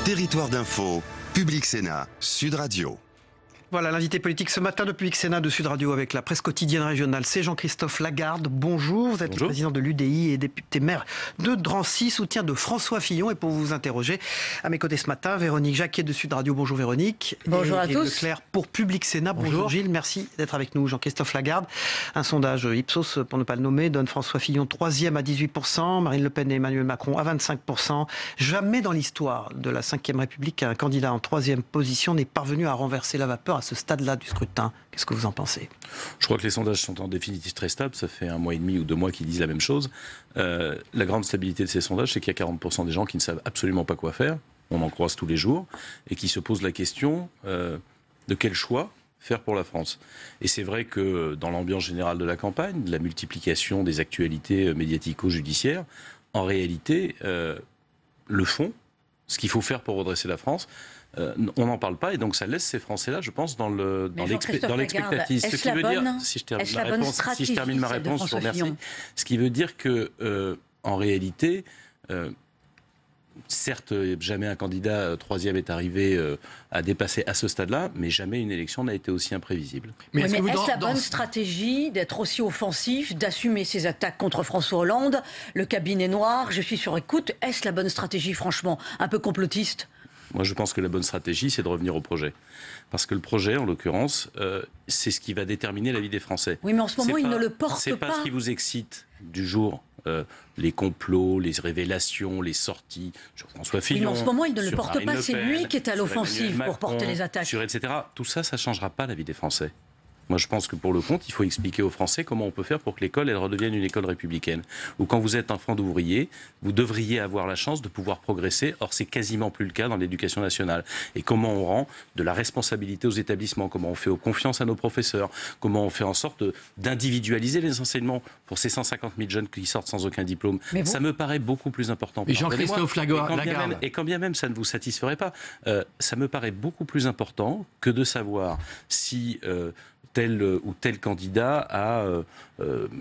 Territoire d'info, Public Sénat, Sud Radio. Voilà l'invité politique ce matin de Public Sénat de Sud Radio avec la presse quotidienne régionale. C'est Jean-Christophe Lagarde. Bonjour, vous êtes le président de l'UDI et député maire de Drancy, soutien de François Fillon. Et pour vous interroger, à mes côtés ce matin, Véronique Jacquet de Sud Radio. Bonjour Véronique. Bonjour à tous. Leclerc pour Public Sénat. Bonjour Gilles, merci d'être avec nous. Jean-Christophe Lagarde, un sondage Ipsos, pour ne pas le nommer, donne François Fillon 3e à 18%, Marine Le Pen et Emmanuel Macron à 25%. Jamais dans l'histoire de la Ve République, un candidat en 3e position n'est parvenu à renverser la vapeur à ce stade-là du scrutin. Qu'est-ce que vous en pensez ? Je crois que les sondages sont en définitive très stables. Ça fait 1 mois et demi ou 2 mois qu'ils disent la même chose. La grande stabilité de ces sondages, c'est qu'il y a 40% des gens qui ne savent absolument pas quoi faire. On en croise tous les jours. Et qui se posent la question de quel choix faire pour la France. Et c'est vrai que dans l'ambiance générale de la campagne, de la multiplication des actualités médiatico-judiciaires, en réalité, le fond, ce qu'il faut faire pour redresser la France, on n'en parle pas et donc ça laisse ces Français-là, je pense, dans l'expectative. Ce qui veut dire, si je termine ma réponse, je vous remercie. Ce qui veut dire que, en réalité, certes, jamais un candidat 3e est arrivé à dépasser à ce stade-là, mais jamais une élection n'a été aussi imprévisible. Mais est-ce la bonne stratégie d'être aussi offensif, d'assumer ses attaques contre François Hollande, le cabinet noir, je suis sur écoute, est-ce la bonne stratégie, franchement, un peu complotiste ? Moi, je pense que la bonne stratégie, c'est de revenir au projet. Parce que le projet, en l'occurrence, c'est ce qui va déterminer la vie des Français. Oui, mais en ce moment, il ne le porte pas. C'est pas ce qui vous excite du jour. Les complots, les révélations, les sorties sur François Fillon. Oui, mais en ce moment, il ne le porte pas. C'est lui qui est à l'offensive pour porter les attaques. Sur etc. Tout ça, ça ne changera pas la vie des Français. Moi, je pense que pour le compte, il faut expliquer aux Français comment on peut faire pour que l'école, elle redevienne une école républicaine. Ou quand vous êtes enfant d'ouvrier, vous devriez avoir la chance de pouvoir progresser. Or, c'est quasiment plus le cas dans l'éducation nationale. Et comment on rend de la responsabilité aux établissements, comment on fait confiance à nos professeurs, comment on fait en sorte d'individualiser les enseignements pour ces 150 000 jeunes qui sortent sans aucun diplôme. Ça me paraît beaucoup plus important. Et Jean-Christophe Lagarde. Et quand bien même ça ne vous satisferait pas, ça me paraît beaucoup plus important que de savoir si tel ou tel candidat a,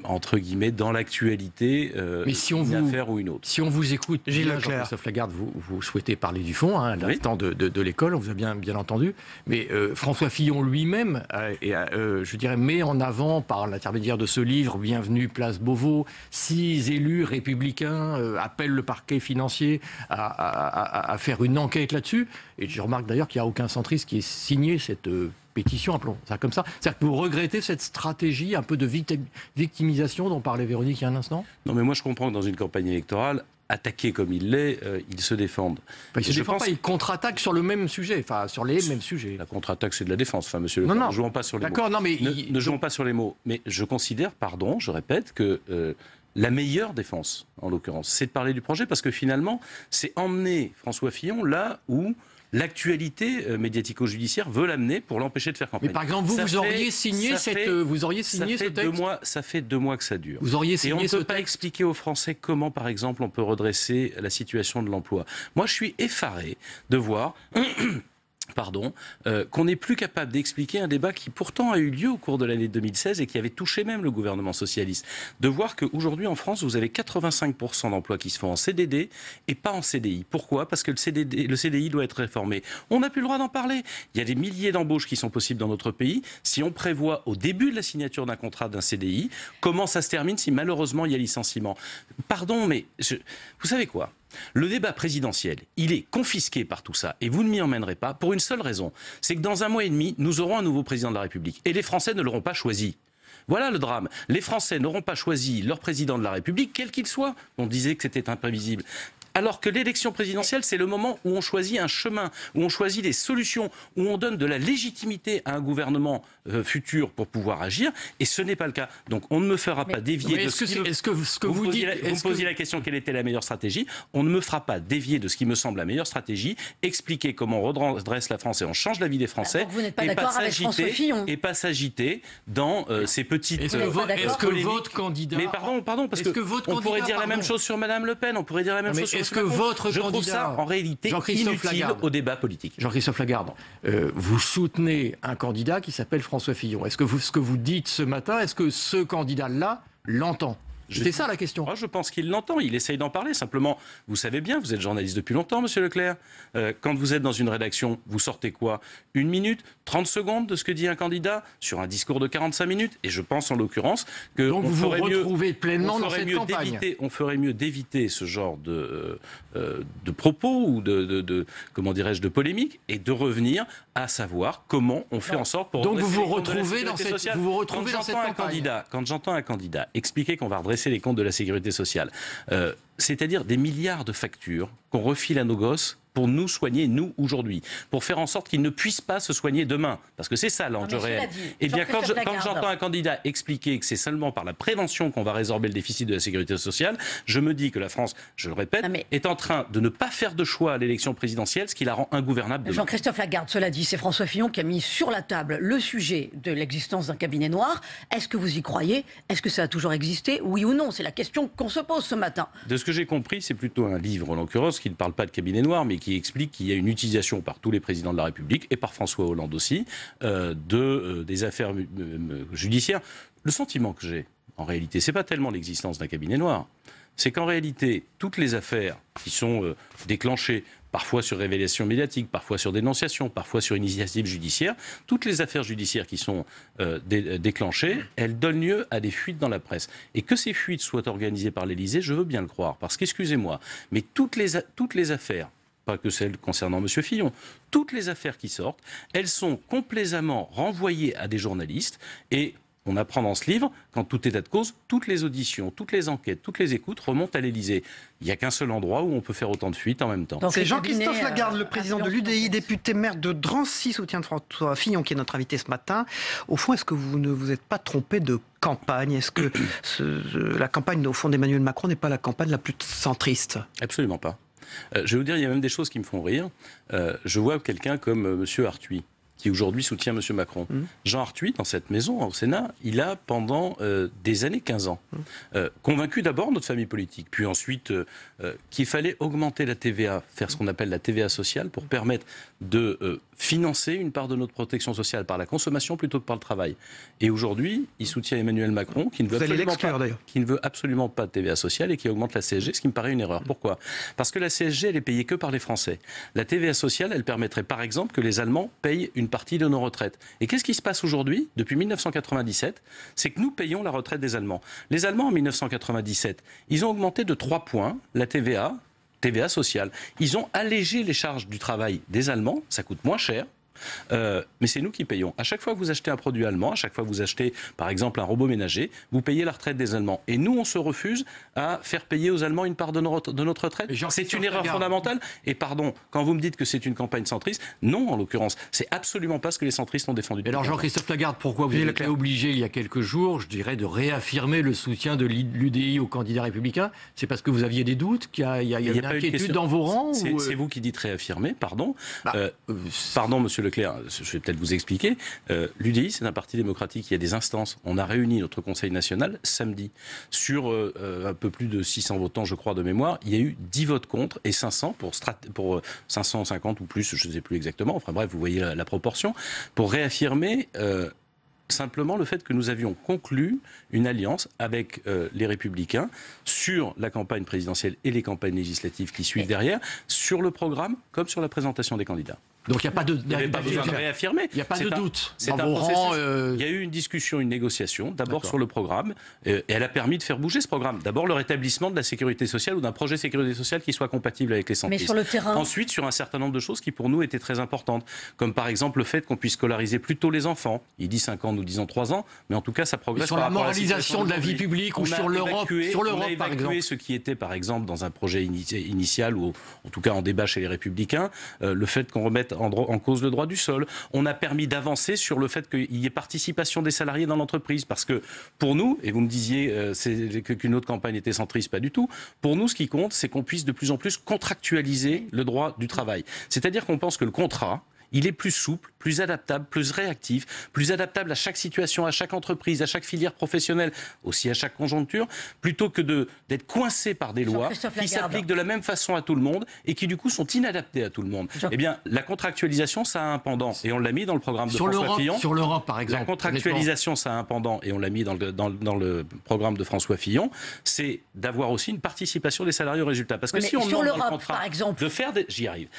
entre guillemets, dans l'actualité, une affaire ou une autre. Si on vous écoute, Jean-Christophe Lagarde, vous souhaitez parler du fond, à l'instant de l'école, on vous a bien entendu, mais François Fillon lui-même, je dirais, met en avant, par l'intermédiaire de ce livre, Bienvenue, place Beauvau, 6 élus républicains appellent le parquet financier à faire une enquête là-dessus, et je remarque d'ailleurs qu'il n'y a aucun centriste qui ait signé cette pétition, appelons ça comme ça. C'est-à-dire que vous regrettez cette stratégie un peu de victimisation dont parlait Véronique il y a un instant ? Non, mais moi je comprends que dans une campagne électorale, attaqué comme il l'est, ils se défendent. Ils se défendent pas, ils contre-attaquent sur le même sujet, enfin sur les mêmes sujets. La contre-attaque, c'est de la défense, enfin monsieur Leclerc, ne jouons pas sur les mots. D'accord, non mais... Ne jouons pas sur les mots. Mais je considère, je répète, que la meilleure défense, en l'occurrence, c'est de parler du projet, parce que finalement, c'est emmener François Fillon là où l'actualité médiatico-judiciaire veut l'amener pour l'empêcher de faire campagne. Mais par exemple, vous auriez signé ce texte ? Ça fait 2 mois que ça dure. Vous auriez signé et on ne ce peut pas expliquer aux Français comment, par exemple, on peut redresser la situation de l'emploi. Moi, je suis effaré de voir... qu'on n'est plus capable d'expliquer un débat qui pourtant a eu lieu au cours de l'année 2016 et qui avait touché même le gouvernement socialiste. De voir qu'aujourd'hui en France, vous avez 85% d'emplois qui se font en CDD et pas en CDI. Pourquoi ? Parce que le CDI doit être réformé. On n'a plus le droit d'en parler. Il y a des milliers d'embauches qui sont possibles dans notre pays. Si on prévoit au début de la signature d'un contrat d'un CDI, comment ça se termine si malheureusement il y a licenciement ? Pardon, mais vous savez quoi ? Le débat présidentiel, il est confisqué par tout ça et vous ne m'y emmènerez pas pour une seule raison, c'est que dans 1 mois et demi, nous aurons un nouveau président de la République et les Français ne l'auront pas choisi. Voilà le drame. Les Français n'auront pas choisi leur président de la République, quel qu'il soit. On disait que c'était imprévisible. Alors que l'élection présidentielle, c'est le moment où on choisit un chemin, où on choisit des solutions, où on donne de la légitimité à un gouvernement futur pour pouvoir agir, et ce n'est pas le cas. Donc on ne me fera pas dévier de ce que vous dites. Vous me posiez la question, quelle était la meilleure stratégie ? On ne me fera pas dévier de ce qui me semble la meilleure stratégie, expliquer comment on redresse la France et on change la vie des Français, donc vous n'êtes pas d'accord avec François Fillon et pas s'agiter dans ces petites... Est-ce que votre candidat... Mais pardon, parce qu'on pourrait dire la même chose sur Madame Le Pen, on pourrait dire la même chose sur... Est-ce que votre candidat... Je trouve ça, en réalité, inutile au débat politique. Jean-Christophe Lagarde, vous soutenez un candidat qui s'appelle François Fillon. Est-ce que ce que vous dites ce matin, est-ce que ce candidat-là l'entend ? C'est ça la question. Je pense qu'il l'entend, il essaye d'en parler. Simplement, vous savez bien, vous êtes journaliste depuis longtemps, monsieur Leclerc. Quand vous êtes dans une rédaction, vous sortez quoi ? 1 minute, 30 secondes de ce que dit un candidat sur un discours de 45 minutes. Et je pense en l'occurrence que donc vous vous retrouvez pleinement dans cette campagne. On ferait mieux d'éviter ce genre de propos ou comment dirais-je, de polémique, et de revenir à savoir comment on fait en sorte pour... Donc vous vous retrouvez dans cette campagne. Quand j'entends un candidat expliquer qu'on va redresser les comptes de la sécurité sociale, c'est-à-dire des milliards de factures qu'on refile à nos gosses pour nous soigner, nous, aujourd'hui, pour faire en sorte qu'ils ne puissent pas se soigner demain. Parce que c'est ça l'enjeu réel. Eh bien, quand j'entends un candidat expliquer que c'est seulement par la prévention qu'on va résorber le déficit de la sécurité sociale, je me dis que la France, je le répète, est en train de ne pas faire de choix à l'élection présidentielle, ce qui la rend ingouvernable demain. Jean-Christophe Lagarde, cela dit, c'est François Fillon qui a mis sur la table le sujet de l'existence d'un cabinet noir. Est-ce que vous y croyez ? Est-ce que ça a toujours existé ? Oui ou non ? C'est la question qu'on se pose ce matin. De ce que j'ai compris, c'est plutôt un livre, en l'occurrence, qui ne parle pas de cabinet noir, mais qui explique qu'il y a une utilisation par tous les présidents de la République, et par François Hollande aussi, des affaires judiciaires. Le sentiment que j'ai, en réalité, c'est pas tellement l'existence d'un cabinet noir, c'est qu'en réalité, toutes les affaires qui sont déclenchées, parfois sur révélation médiatique, parfois sur dénonciation, parfois sur initiative judiciaire, toutes les affaires judiciaires qui sont déclenchées, elles donnent lieu à des fuites dans la presse. Et que ces fuites soient organisées par l'Élysée, je veux bien le croire, parce qu'excusez-moi, mais toutes les affaires, pas que celles concernant M. Fillon, toutes les affaires qui sortent, elles sont complaisamment renvoyées à des journalistes, et on apprend dans ce livre qu'en tout état de cause, toutes les auditions, toutes les enquêtes, toutes les écoutes remontent à l'Élysée. Il n'y a qu'un seul endroit où on peut faire autant de fuites en même temps. C'est Jean-Christophe Lagarde, le président de l'UDI, député maire de Drancy, soutien de François Fillon, qui est notre invité ce matin. Au fond, est-ce que vous ne vous êtes pas trompé de campagne ? Est-ce que la campagne, au fond, d'Emmanuel Macron n'est pas la campagne la plus centriste ? Absolument pas. Je vais vous dire, il y a même des choses qui me font rire. Je vois quelqu'un comme M. Arthuis, qui aujourd'hui soutient M. Macron. Jean Arthuis, dans cette maison, au Sénat, il a pendant des années, 15 ans, convaincu d'abord notre famille politique, puis ensuite qu'il fallait augmenter la TVA, faire ce qu'on appelle la TVA sociale, pour permettre de financer une part de notre protection sociale par la consommation plutôt que par le travail. Et aujourd'hui, il soutient Emmanuel Macron, qui ne veut absolument pas de TVA sociale et qui augmente la CSG, ce qui me paraît une erreur. Pourquoi ? Parce que la CSG, elle est payée que par les Français. La TVA sociale, elle permettrait par exemple que les Allemands payent une partie de nos retraites. Et qu'est-ce qui se passe aujourd'hui, depuis 1997 ? C'est que nous payons la retraite des Allemands. Les Allemands, en 1997, ils ont augmenté de 3 points la TVA sociale. Ils ont allégé les charges du travail des Allemands, ça coûte moins cher. Mais c'est nous qui payons. À chaque fois que vous achetez un produit allemand, à chaque fois que vous achetez par exemple un robot ménager, vous payez la retraite des Allemands. Et nous, on se refuse à faire payer aux Allemands une part de notre retraite. C'est une erreur fondamentale. Et pardon, quand vous me dites que c'est une campagne centriste, non, en l'occurrence, c'est absolument pas ce que les centristes ont défendu. Alors Jean-Christophe Lagarde, pourquoi vous avez été obligé il y a quelques jours, je dirais, de réaffirmer le soutien de l'UDI aux candidats républicains ? C'est parce que vous aviez des doutes, qu'il y a une inquiétude dans vos rangs ? C'est vous qui dites réaffirmer, pardon. Pardon, monsieur Leclerc, je vais peut-être vous expliquer. L'UDI, c'est un parti démocratique. Il y a des instances. On a réuni notre Conseil national samedi. Sur un peu plus de 600 votants, je crois, de mémoire, il y a eu 10 votes contre et 500 pour 550 ou plus, je ne sais plus exactement. Enfin bref, vous voyez la proportion. Pour réaffirmer simplement le fait que nous avions conclu une alliance avec les Républicains sur la campagne présidentielle et les campagnes législatives qui suivent derrière, sur le programme comme sur la présentation des candidats. Donc il n'y a pas de besoin de réaffirmer. Il n'y a pas de doute. C'est un processus. Il y a eu une discussion, une négociation, d'abord sur le programme, et elle a permis de faire bouger ce programme. D'abord le rétablissement de la sécurité sociale ou d'un projet de sécurité sociale qui soit compatible avec les centristes. Mais sur le terrain. Ensuite, sur un certain nombre de choses qui pour nous étaient très importantes, comme par exemple le fait qu'on puisse scolariser plus tôt les enfants. Il dit 5 ans, nous disons 3 ans, mais en tout cas ça progresse. Sur la moralisation de la vie publique ou sur l'Europe, on a évacué ce qui était par exemple dans un projet initial ou en tout cas en débat chez les Républicains, le fait qu'on remette en cause le droit du sol. On a permis d'avancer sur le fait qu'il y ait participation des salariés dans l'entreprise. Parce que pour nous, et vous me disiez qu'une autre campagne était centriste, pas du tout, pour nous ce qui compte, c'est qu'on puisse de plus en plus contractualiser le droit du travail. C'est-à-dire qu'on pense que le contrat, il est plus souple, plus adaptable, plus réactif, plus adaptable à chaque situation, à chaque entreprise, à chaque filière professionnelle, aussi à chaque conjoncture, plutôt que d'être coincé par des lois qui s'appliquent de la même façon à tout le monde et qui du coup sont inadaptées à tout le monde. Eh bien, la contractualisation, ça a un pendant, et on l'a mis dans le programme de François Fillon. Sur l'Europe, par exemple. La contractualisation, ça a un pendant, et on l'a mis dans le programme de François Fillon, c'est d'avoir aussi une participation des salariés au résultat. Parce que si on demande dans le contrat de faire j'y arrive.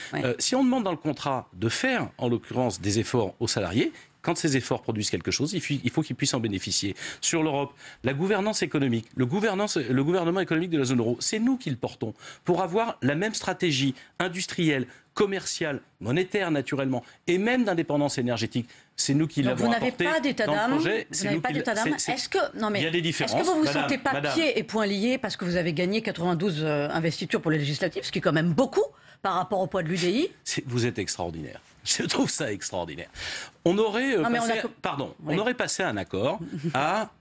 Si on demande dans le contrat de faire, en l'occurrence, des efforts aux salariés, quand ces efforts produisent quelque chose, il faut qu'ils puissent en bénéficier. Sur l'Europe, la gouvernance économique, le gouvernement économique de la zone euro, c'est nous qui le portons pour avoir la même stratégie industrielle, commerciale, monétaire naturellement, et même d'indépendance énergétique. C'est nous qui l'avons apporté. Vous n'avez pas d'état d'âme. Vous n'avez pas d'état d'âme. Est-ce que vous vous sentez pas pieds et poings liés parce que vous avez gagné 92 investitures pour les législatives, ce qui est quand même beaucoup par rapport au poids de l'UDI? Vous êtes extraordinaire. Je trouve ça extraordinaire. On aurait passé un accord à,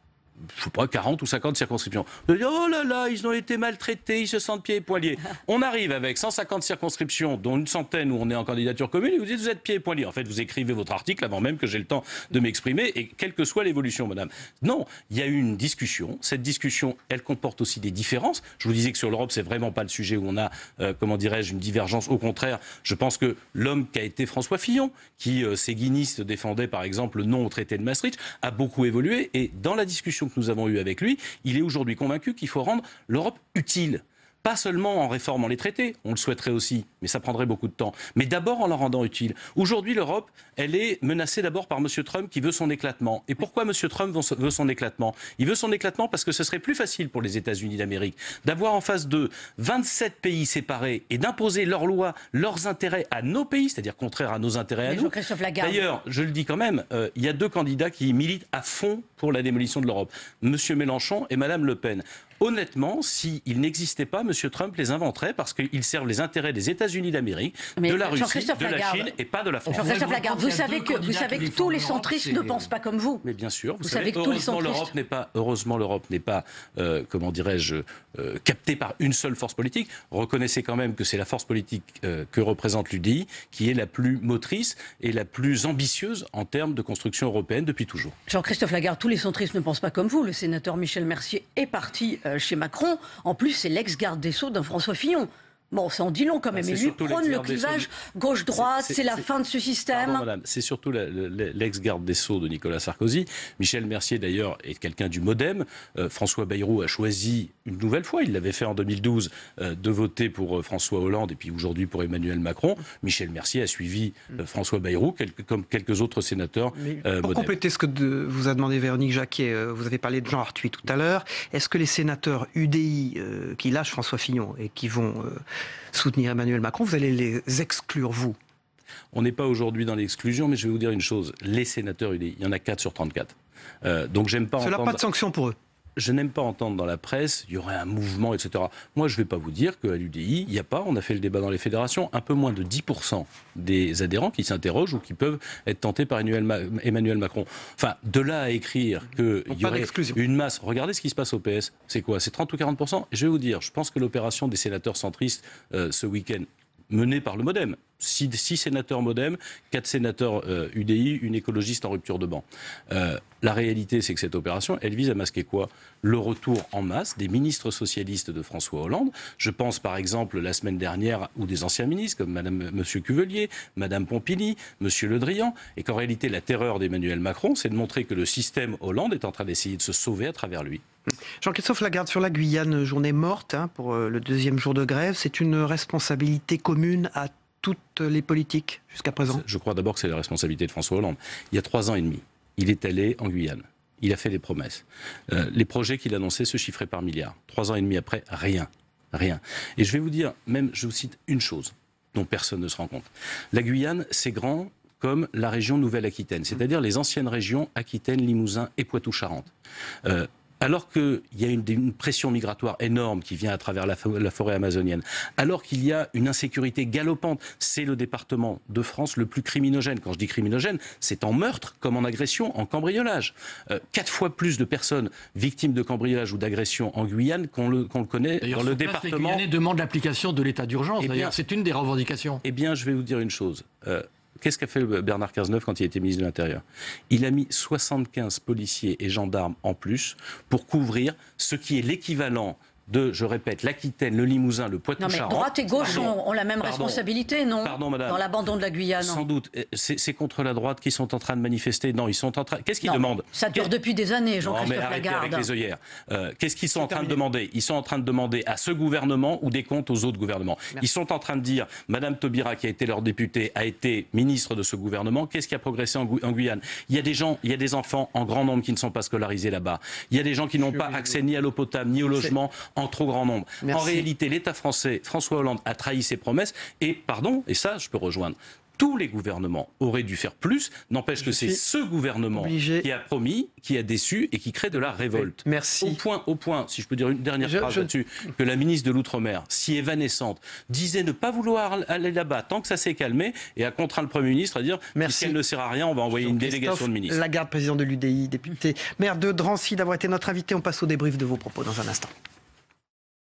je sais pas, 40 ou 50 circonscriptions. De dire, oh là là, ils ont été maltraités, ils se sentent pieds et poings liés. On arrive avec 150 circonscriptions, dont une centaine où on est en candidature commune, et vous dites, vous êtes pieds et poings liés. En fait, vous écrivez votre article avant même que j'ai le temps de m'exprimer, et quelle que soit l'évolution, madame. Non, il y a eu une discussion. Cette discussion, elle comporte aussi des différences. Je vous disais que sur l'Europe, c'est vraiment pas le sujet où on a, une divergence. Au contraire, je pense que l'homme qui a été François Fillon, qui, séguiniste, défendait par exemple le non au traité de Maastricht, a beaucoup évolué, et dans la discussion que nous avons eue avec lui, il est aujourd'hui convaincu qu'il faut rendre l'Europe utile. Pas seulement en réformant les traités, on le souhaiterait aussi, mais ça prendrait beaucoup de temps, mais d'abord en la rendant utile. Aujourd'hui, l'Europe, elle est menacée d'abord par M. Trump qui veut son éclatement. Et pourquoi M. Trump veut son éclatement? Il veut son éclatement parce que ce serait plus facile pour les États-Unis d'Amérique d'avoir en face d'eux 27 pays séparés et d'imposer leurs lois, leurs intérêts à nos pays, c'est-à-dire contraire à nos intérêts à nous. D'ailleurs, je le dis quand même, il y a deux candidats qui militent à fond pour la démolition de l'Europe, M. Mélenchon et Mme Le Pen. Honnêtement, s'il n'existait pas, M. Trump les inventerait parce qu'ils servent les intérêts des États-Unis d'Amérique, de la Russie, de la Chine et pas de la France. Jean-Christophe Lagarde, vous savez que tous les centristes ne pensent pas comme vous. Mais bien sûr, vous savez que tous les centristes... Heureusement, l'Europe n'est pas, captée par une seule force politique. Reconnaissez quand même que c'est la force politique que représente l'UDI qui est la plus motrice et la plus ambitieuse en termes de construction européenne depuis toujours. Jean-Christophe Lagarde, tous les centristes ne pensent pas comme vous. Le sénateur Michel Mercier est parti chez Macron. En plus, c'est l'ex-garde des Sceaux d'un François Fillon. Bon, ça en dit long quand même. Et lui prône le clivage gauche-droite, c'est la fin de ce système. Pardon, madame, c'est surtout l'ex-garde des Sceaux de Nicolas Sarkozy. Michel Mercier, d'ailleurs, est quelqu'un du MoDem. François Bayrou a choisi une nouvelle fois, il l'avait fait en 2012, de voter pour François Hollande et puis aujourd'hui pour Emmanuel Macron. Michel Mercier a suivi François Bayrou, comme quelques autres sénateurs pour compléter ce que vous a demandé Véronique Jacquier, vous avez parlé de Jean Arthuis tout à l'heure. Est-ce que les sénateurs UDI qui lâchent François Fillon et qui vont soutenir Emmanuel Macron, vous allez les exclure, vous? On n'est pas aujourd'hui dans l'exclusion, mais je vais vous dire une chose. Les sénateurs UDI, il y en a 4 sur 34. Donc j'aime pas Cela n'a pas de sanction pour eux? Je n'aime pas entendre dans la presse, il y aurait un mouvement, etc. Moi, je ne vais pas vous dire qu'à l'UDI, il n'y a pas, on a fait le débat dans les fédérations, un peu moins de 10% des adhérents qui s'interrogent ou qui peuvent être tentés par Emmanuel Macron. Enfin, de là à écrire qu'il y aurait une masse... Regardez ce qui se passe au PS. C'est quoi? C'est 30 ou 40%? Et je vais vous dire, je pense que l'opération des sénateurs centristes ce week-end, menée par le MoDem, 6 sénateurs MoDem, 4 sénateurs UDI, une écologiste en rupture de banc. La réalité, c'est que cette opération, elle vise à masquer quoi? Le retour en masse des ministres socialistes de François Hollande. Je pense par exemple la semaine dernière où des anciens ministres comme M. Cuvelier, Mme Pompili, M. Le Drian, et qu'en réalité la terreur d'Emmanuel Macron, c'est de montrer que le système Hollande est en train d'essayer de se sauver à travers lui. Jean-Christophe Lagarde, sur la Guyane, journée morte pour le 2e jour de grève, c'est une responsabilité commune à toutes les politiques jusqu'à présent? Je crois d'abord que c'est la responsabilité de François Hollande. Il y a 3 ans et demi, il est allé en Guyane. Il a fait des promesses. Les projets qu'il annonçait se chiffraient par milliards. 3 ans et demi après, rien. Rien. Et je vais vous dire, même, je vous cite une chose dont personne ne se rend compte. La Guyane, c'est grand comme la région Nouvelle-Aquitaine, c'est-à-dire les anciennes régions Aquitaine, Limousin et Poitou-Charentes. Alors qu'il y a une pression migratoire énorme qui vient à travers la forêt amazonienne, alors qu'il y a une insécurité galopante, c'est le département de France le plus criminogène. Quand je dis criminogène, c'est en meurtre comme en agression, en cambriolage. 4 fois plus de personnes victimes de cambriolage ou d'agression en Guyane qu'on le connaît dans le département. Les Guyanais demandent l'application de l'état d'urgence, d'ailleurs, c'est une des revendications. Eh bien, je vais vous dire une chose. Qu'est-ce qu'a fait Bernard Cazeneuve quand il était ministre de l'Intérieur? Il a mis 75 policiers et gendarmes en plus pour couvrir ce qui est l'équivalent de, je répète, l'Aquitaine, le Limousin, le Poitou-Charentes. Non mais droite et gauche ont la même responsabilité, non? Pardon, madame. Dans l'abandon de la Guyane. Sans doute. C'est contre la droite qu'ils sont en train de manifester. Non, ils sont en train... Qu'est-ce qu'ils demandent? Ça dure depuis des années, Jean-Christophe Lagarde. Avec les œillères. Qu'est-ce qu'ils sont en train de demander? Ils sont en train de demander à ce gouvernement ou des comptes aux autres gouvernements. Merci. Ils sont en train de dire, Madame Taubira, qui a été leur députée, a été ministre de ce gouvernement. Qu'est-ce qui a progressé en Guyane? Il y a des gens, il y a des enfants en grand nombre qui ne sont pas scolarisés là-bas. Il y a des gens qui n'ont pas accès ni à l'eau potable, ni au logement en trop grand nombre. Merci. En réalité, l'État français, François Hollande, a trahi ses promesses et, pardon, et ça, je peux rejoindre, tous les gouvernements auraient dû faire plus. N'empêche que c'est ce gouvernement qui a promis, qui a déçu et qui crée de la révolte. Merci. Au point, si je peux dire une dernière phrase là-dessus, que la ministre de l'Outre-mer, si évanescente, disait ne pas vouloir aller là-bas tant que ça s'est calmé et a contraint le Premier ministre à dire puisqu'elle ne sert à rien, on va envoyer une délégation de ministres. Lagarde, président de l'UDI, député, maire de Drancy, d'avoir été notre invité. On passe au débrief de vos propos dans un instant.